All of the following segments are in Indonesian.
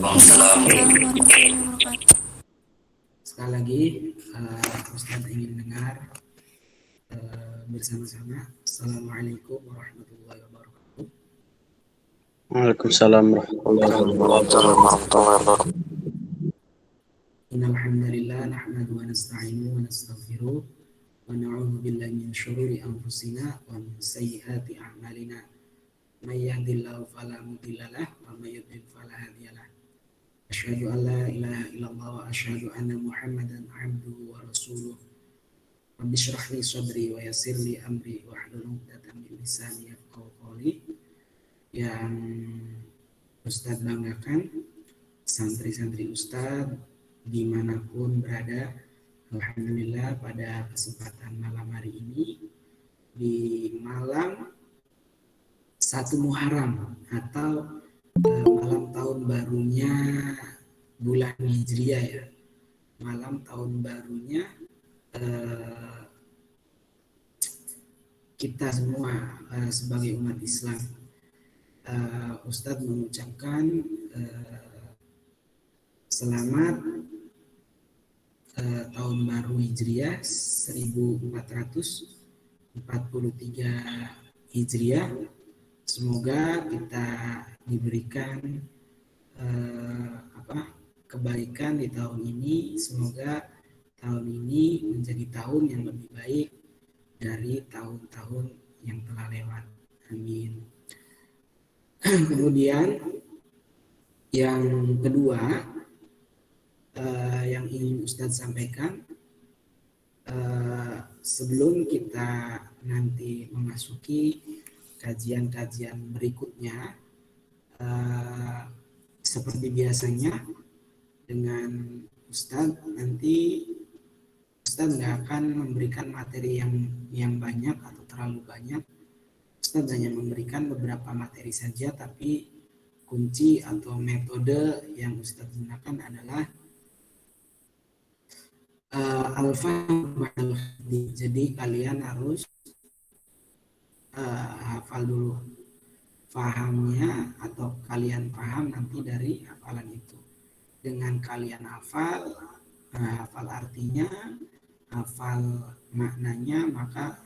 Waalaikumsalam warahmatullahi wabarakatuh. Sekali lagi, Ustaz ingin dengar bersama-sama. Assalamualaikum warahmatullahi wabarakatuh. Waalaikumsalam warahmatullahi wabarakatuh. Innal hamdalillah nahmaduhu wa nasta'inuhu wa nastaghfiruh wa na'udzu billahi min syururi anfusina wa min sayyiati a'malina. May yahdihillahu fala mudilla lahu wa may yudlil fala hadiya lahu. Asyhadu an la ilaha illallah wa asyhadu anna Muhammadan 'abduhu wa rasuluh. Rabbi shrah li sadri wa yassir li amri wahlul 'uqdatam min lisani yafqahu qawli. Yang Ustaz banggakan, santri-santri Ustaz dimanapun berada, alhamdulillah pada kesempatan malam hari ini di malam 1 Muharram atau malam tahun barunya bulan Hijriah ya, malam tahun barunya kita semua sebagai umat Islam. Ustadz mengucapkan selamat tahun baru Hijriah 1443 Hijriah. Semoga kita diberikan kebaikan di tahun ini. Semoga tahun ini menjadi tahun yang lebih baik dari tahun-tahun yang telah lewat. Amin. Kemudian yang kedua yang ingin Ustadz sampaikan, sebelum kita nanti memasuki kajian-kajian berikutnya, seperti biasanya dengan Ustadz, nanti Ustadz nggak akan memberikan materi yang banyak atau terlalu banyak. Ustadz hanya memberikan beberapa materi saja, tapi kunci atau metode yang Ustadz gunakan adalah al-fahm. Jadi kalian harus hafal dulu fahamnya, atau kalian paham nanti dari hafalan itu. Dengan kalian hafal artinya, hafal maknanya, maka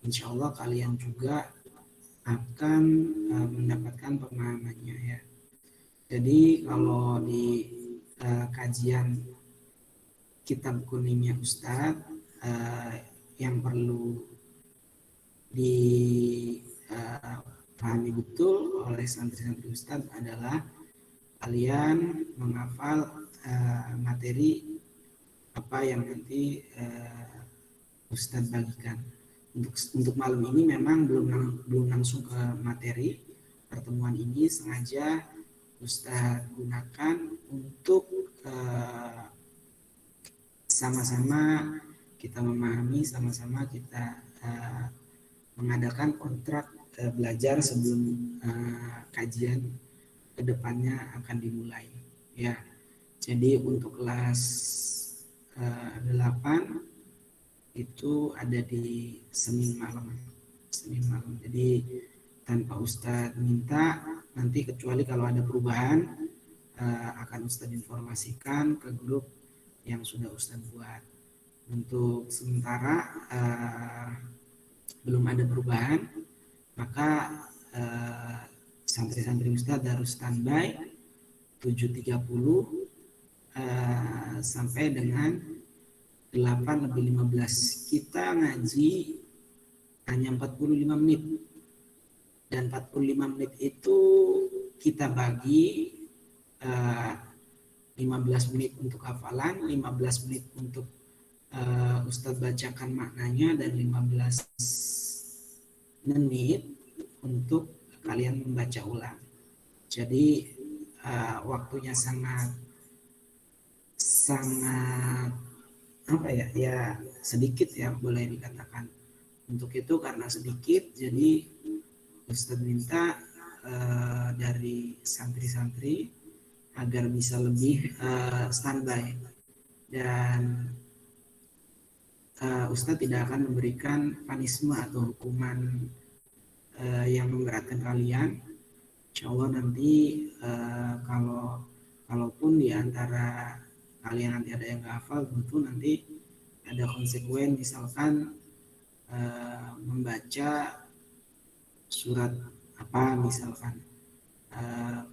insya Allah kalian juga akan mendapatkan pemahamannya ya. Jadi kalau di kajian kitab kuningnya Ustadz, yang perlu dipahami betul oleh santri-santri Ustadz adalah kalian menghafal materi apa yang nanti Ustadz bagikan. Untuk malam ini memang belum langsung ke materi. Pertemuan ini sengaja Ustadz gunakan untuk sama-sama kita memahami, sama-sama kita mengadakan kontrak belajar sebelum kajian kedepannya akan dimulai ya. Jadi untuk kelas 8 itu ada di Senin malam. Jadi tanpa Ustadz minta, nanti kecuali kalau ada perubahan akan Ustadz informasikan ke grup yang sudah Ustadz buat. Untuk sementara belum ada perubahan, maka santri-santri Ustadz harus standby 7.30 sampai dengan 8:15. Kita ngaji hanya 45 menit, dan 45 menit itu kita bagi 15 menit untuk hafalan, 15 menit untuk Ustadz bacakan maknanya, dan 15 menit untuk kalian membaca ulang. Jadi waktunya sangat sedikit ya, boleh dikatakan. Untuk itu karena sedikit, jadi Ustadz minta dari santri-santri agar bisa lebih standby, dan Ustadz tidak akan memberikan panisme atau hukuman yang memberatkan kalian. Insya Allah nanti kalau antara kalian nanti ada yang nggak hafal, tentu nanti ada konsekuen, misalkan membaca surat apa misalkan,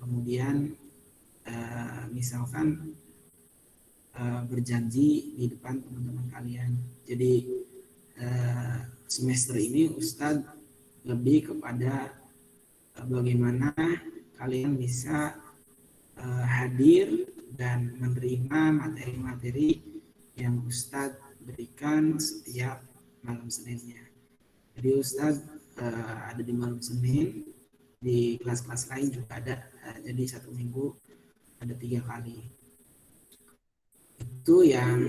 kemudian misalkan berjanji di depan teman-teman kalian. Jadi semester ini Ustadz lebih kepada bagaimana kalian bisa hadir dan menerima materi-materi yang Ustadz berikan setiap malam Seninnya. Jadi Ustadz ada di malam Senin, di kelas-kelas lain juga ada, jadi satu minggu ada 3 kali. Itu yang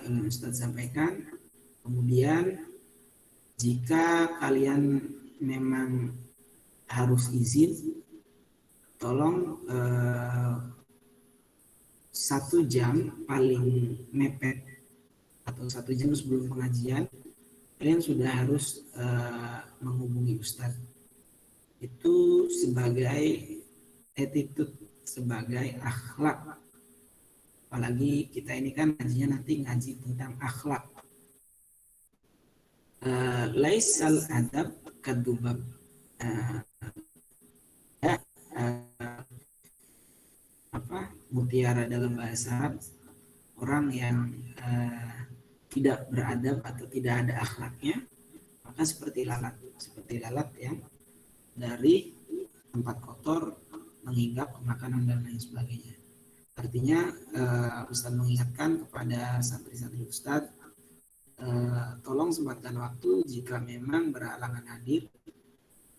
ingin Ustadz sampaikan. Kemudian jika kalian memang harus izin, tolong 1 jam paling mepet atau 1 jam sebelum pengajian kalian sudah harus menghubungi Ustadz. Itu sebagai attitude, sebagai akhlak. Apalagi kita ini kan ngajinya nanti ngaji tentang akhlak. Laisal adab kadubab. Mutiara dalam bahasa Arab, orang yang tidak beradab atau tidak ada akhlaknya, maka seperti lalat yang dari tempat kotor menghinggap makanan dan lain sebagainya. Artinya Ustadz mengingatkan kepada santri-santri Ustadz, tolong sempatkan waktu jika memang berhalangan hadir,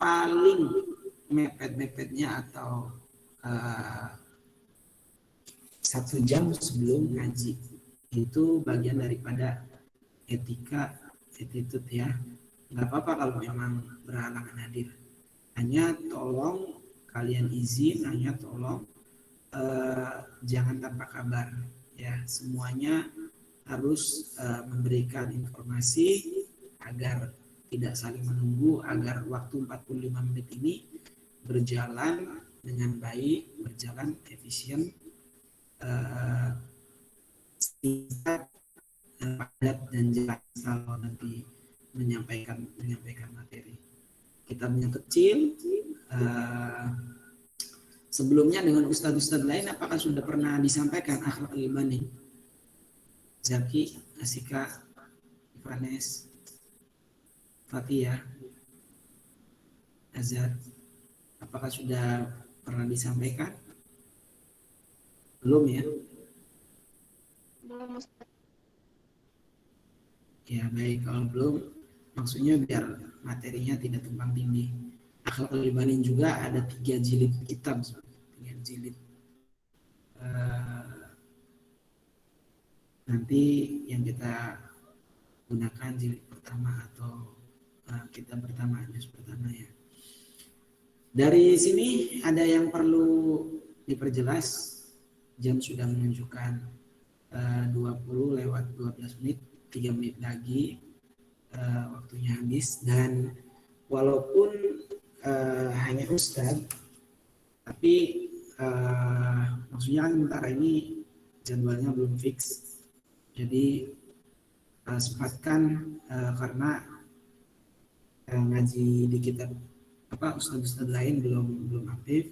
paling mepet-mepetnya atau 1 jam sebelum ngaji. Itu bagian daripada etika, attitude ya. Nggak apa-apa kalau memang berhalangan hadir. Hanya tolong kalian izin, hanya tolong jangan tanpa kabar ya. Semuanya harus memberikan informasi agar tidak saling menunggu, agar waktu 45 menit ini berjalan dengan baik, berjalan efisien, singkat, padat dan jelas kalau nanti menyampaikan materi. Kitabnya kecil. Sebelumnya dengan ustadz-ustadz lain apakah sudah pernah disampaikan akhlak al-ibani? Zaki, Asika, Ivanes, Fatia, Azhar, apakah sudah pernah disampaikan? Belum ya? Belum, Ustaz. Ya baik, kalau belum, maksudnya biar materinya tidak tumpang tindih. Akhlak al-ibani juga ada 3 jilid kitab, 3 jilid. Nanti yang kita gunakan jilid pertama atau kitab pertama, juz pertama ya. Dari sini ada yang perlu diperjelas. Jam sudah menunjukkan 20:12, 3 menit lagi waktunya habis. Dan walaupun hanya Ustadz, tapi maksudnya kan sementara ini jadwalnya belum fix. Jadi sempatkan karena ngaji di kitab ustadz-ustadz lain belum aktif.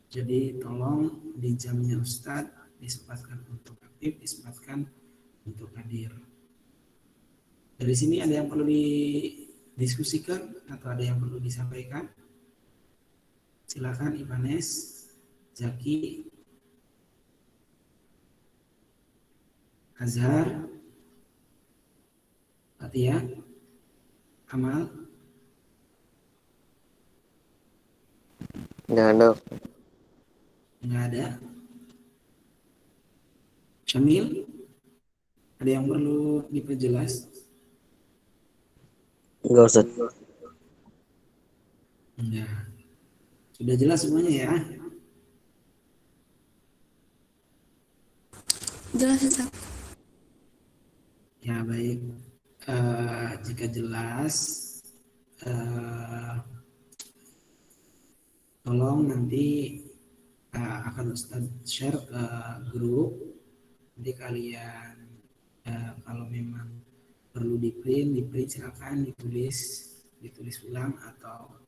Jadi tolong di jamnya Ustadz disempatkan untuk aktif, disempatkan untuk hadir. Dari sini ada yang perlu didiskusikan atau ada yang perlu disampaikan? Silakan Ivanes, Zaki, Azhar, Fatia, Kamal. Nggak ada. Nggak ada. Syamil, ada yang perlu diperjelas? Nggak Ustaz. Enggak. Sudah jelas semuanya ya? Jelas, Ustaz. Ya baik. Jika jelas, tolong nanti akan Ustadz share ke grup. Nanti kalian kalau memang perlu di print silakan ditulis ulang, atau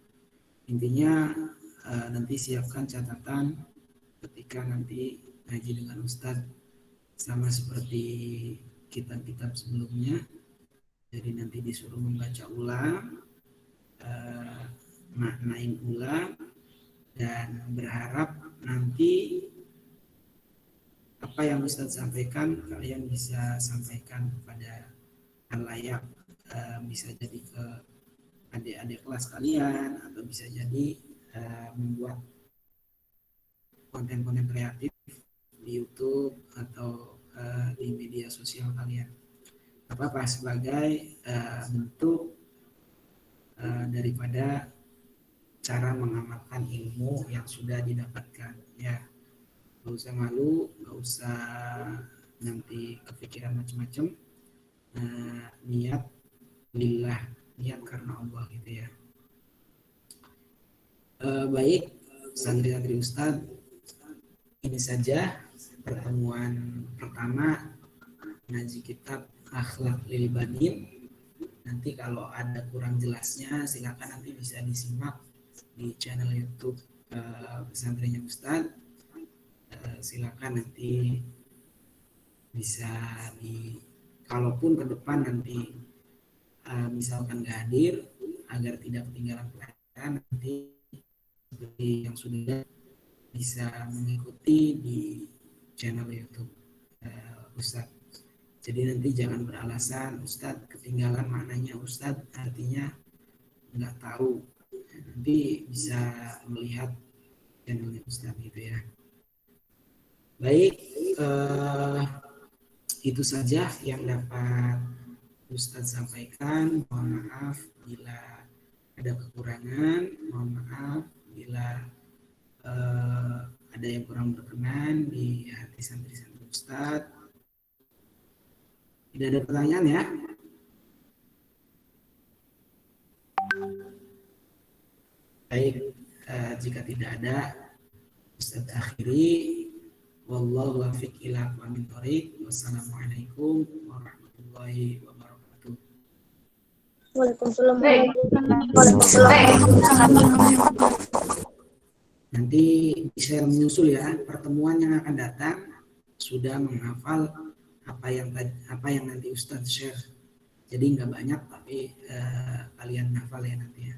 intinya nanti siapkan catatan ketika nanti ngaji dengan Ustadz, sama seperti kitab-kitab sebelumnya. Jadi nanti disuruh membaca ulang, maknain ulang, dan berharap nanti apa yang Ustadz sampaikan kalian bisa sampaikan kepada halayak, bisa jadi ke adik-adik kelas kalian, atau bisa jadi membuat konten-konten kreatif di YouTube atau di media sosial kalian. Apa sebagai bentuk daripada cara mengamalkan ilmu yang sudah didapatkan, ya. Gak usah malu, gak usah nanti kepikiran macam-macam. Niat lillah, niat karena Allah gitu ya. Baik, santri-santri Ustadz, ini saja pertemuan pertama ngaji kitab Akhlak Lil Banin. Nanti kalau ada kurang jelasnya silakan nanti bisa disimak di channel YouTube pesantrennya Ustadz. Silakan nanti bisa kalaupun ke depan nanti misalkan nggak hadir, agar tidak ketinggalan pelajaran, nanti seperti yang sudah bisa mengikuti di channel YouTube Ustadz. Jadi nanti jangan beralasan Ustadz ketinggalan, maknanya Ustadz artinya nggak tahu. Nanti bisa melihat channelnya Ustadz gitu ya. Baik, itu saja yang dapat Ustadz sampaikan. Mohon maaf bila ada kekurangan, mohon maaf bila ada yang kurang berkenan di hati santri-santri Ustadz. Tidak ada pertanyaan ya? Baik, jika tidak ada, Ustadz akhiri. Wallahu waffiq ila aqwamit thoriq. Wassalamualaikum warahmatullahi wabarakatuh. Waalaikumsalam. Nanti share menyusul ya, pertemuan yang akan datang sudah menghafal apa yang nanti Ustadz share. Jadi nggak banyak, tapi kalian hafal ya nanti ya.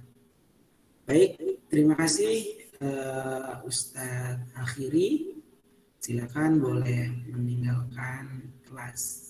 Baik, terima kasih Ustadz akhiri. Silakan boleh meninggalkan kelas.